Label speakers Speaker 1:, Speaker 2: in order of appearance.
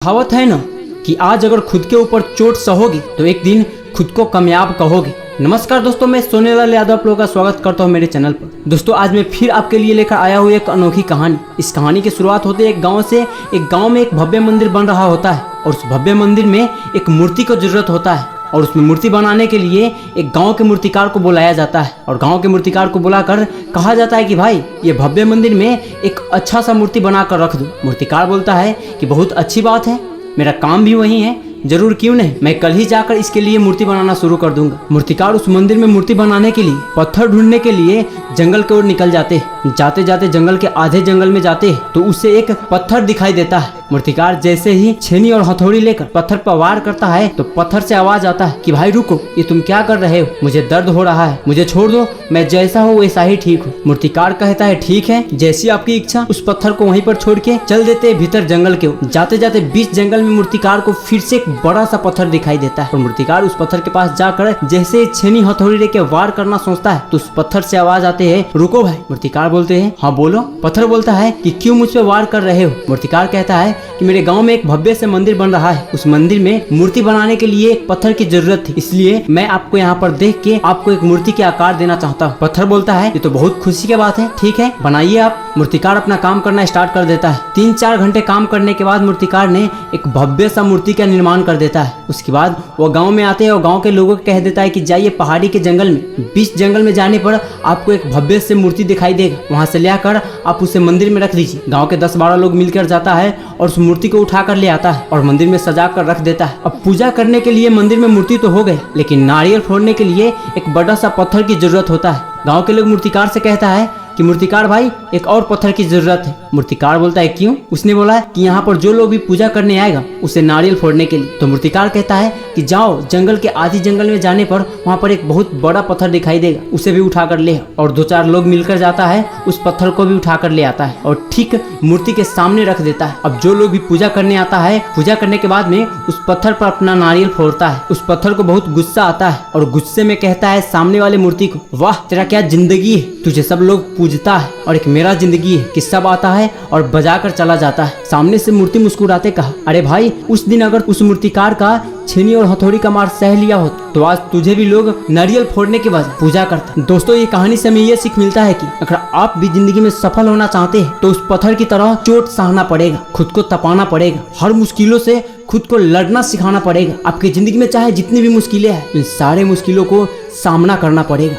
Speaker 1: कहावत है ना कि आज अगर खुद के ऊपर चोट सहोगे तो एक दिन खुद को कामयाब कहोगे। नमस्कार दोस्तों, मैं सोनेलाल यादव आप लोगों का स्वागत करता हूं मेरे चैनल पर। दोस्तों आज मैं फिर आपके लिए लेकर आया हूं एक अनोखी कहानी। इस कहानी की शुरुआत होते एक गांव से। एक गांव में एक भव्य मंदिर बन रहा होता है और उस भव्य मंदिर में एक मूर्ति की जरूरत होता है और उसमें मूर्ति बनाने के लिए एक गांव के मूर्तिकार को बुलाया जाता है और गांव के मूर्तिकार को बुलाकर कहा जाता है कि भाई ये भव्य मंदिर में एक अच्छा सा मूर्ति बनाकर रख दो। मूर्तिकार बोलता है कि बहुत अच्छी बात है, मेरा काम भी वही है, जरूर क्यों नहीं, मैं कल ही जाकर इसके लिए मूर्ति बनाना शुरू कर दूंगा। मूर्तिकार उस मंदिर में मूर्ति बनाने के लिए पत्थर ढूंढने के लिए जंगल की ओर निकल जाते। जाते जाते जंगल के आधे जंगल में जाते तो उसे एक पत्थर दिखाई देता है। मूर्तिकार जैसे ही छेनी और हथौड़ी लेकर पत्थर पर वार करता है तो पत्थर से आवाज आता है कि भाई रुको, ये तुम क्या कर रहे हो, मुझे दर्द हो रहा है, मुझे छोड़ दो, मैं जैसा हूँ वैसा ही ठीक हूँ। मूर्तिकार कहता है ठीक है, जैसी आपकी इच्छा। उस पत्थर को वहीं पर छोड़ के चल देते भीतर जंगल के। जाते जाते बीच जंगल में मूर्तिकार को फिर से एक बड़ा सा पत्थर दिखाई देता है और मूर्तिकार उस पत्थर के पास जाकर जैसे छेनी हथौड़ी लेके वार करना सोचता है तो उस पत्थर से आवाज आते है रुको भाई। मूर्तिकार बोलते हैं हाँ बोलो। पत्थर बोलता है कि क्यों मुझ पे वार कर रहे हो। मूर्तिकार कहता है कि मेरे गांव में एक भव्य से मंदिर बन रहा है, उस मंदिर में मूर्ति बनाने के लिए एक पत्थर की जरूरत थी, इसलिए मैं आपको यहाँ पर देख के आपको एक मूर्ति के आकार देना चाहता हूँ। पत्थर बोलता है ये तो बहुत खुशी की बात है, ठीक है बनाइए आप। मूर्तिकार अपना काम करना स्टार्ट कर देता है। 3-4 घंटे काम करने के बाद मूर्तिकार ने एक भव्य सा मूर्ति का निर्माण कर देता है। उसके बाद वो गांव में आते हैं और गांव के लोगों को कह देता है कि जाइए पहाड़ी के जंगल में, बीच जंगल में जाने पर आपको एक भव्य से मूर्ति दिखाई देगा, वहां से लेकर आप उसे मंदिर में रख दीजिए। गांव के 10-12 लोग मिलकर जाता है और उस मूर्ति को उठाकर ले आता है और मंदिर में सजा कर रख देता है। अब पूजा करने के लिए मंदिर में मूर्ति तो हो गई, लेकिन नारियल फोड़ने के लिए एक बड़ा सा पत्थर की जरूरत होता है। गांव के लोग मूर्तिकार से कहता है कि मूर्तिकार भाई एक और पत्थर की जरूरत है। मूर्तिकार बोलता है क्यों। उसने बोला कि यहाँ पर जो लोग भी पूजा करने आएगा उसे नारियल फोड़ने के लिए। तो मूर्तिकार कहता है कि जाओ जंगल के आधी जंगल में जाने पर वहाँ पर एक बहुत बड़ा पत्थर दिखाई देगा, उसे भी उठा कर ले। और 2-4 लोग मिलकर जाता है, उस पत्थर को भी उठा कर ले आता है और ठीक मूर्ति के सामने रख देता है। अब जो लोग भी पूजा करने आता है, पूजा करने के बाद में उस पत्थर पर अपना नारियल फोड़ता है। उस पत्थर को बहुत गुस्सा आता है और गुस्से में कहता है सामने वाले मूर्ति को, वाह तेरा क्या जिंदगी है, तुझे सब लोग पूजता है और एक मेरा जिंदगी है कि सब आता है और बजाकर चला जाता है। सामने से मूर्ति मुस्कुराते कहा अरे भाई उस दिन अगर उस मूर्तिकार का छेनी और हथौड़ी का मार सह लिया होता तो आज तुझे भी लोग नारियल फोड़ने के बजाय पूजा करते। दोस्तों ये कहानी से हमें ये सीख मिलता है कि अगर आप भी जिंदगी में सफल होना चाहते हैं तो उस पत्थर की तरह चोट सहना पड़ेगा, खुद को तपाना पड़ेगा, हर मुश्किलों से खुद को लड़ना सिखाना पड़ेगा। आपकी जिंदगी में चाहे जितनी भी मुश्किलें हैं, इन सारे मुश्किलों को सामना करना पड़ेगा।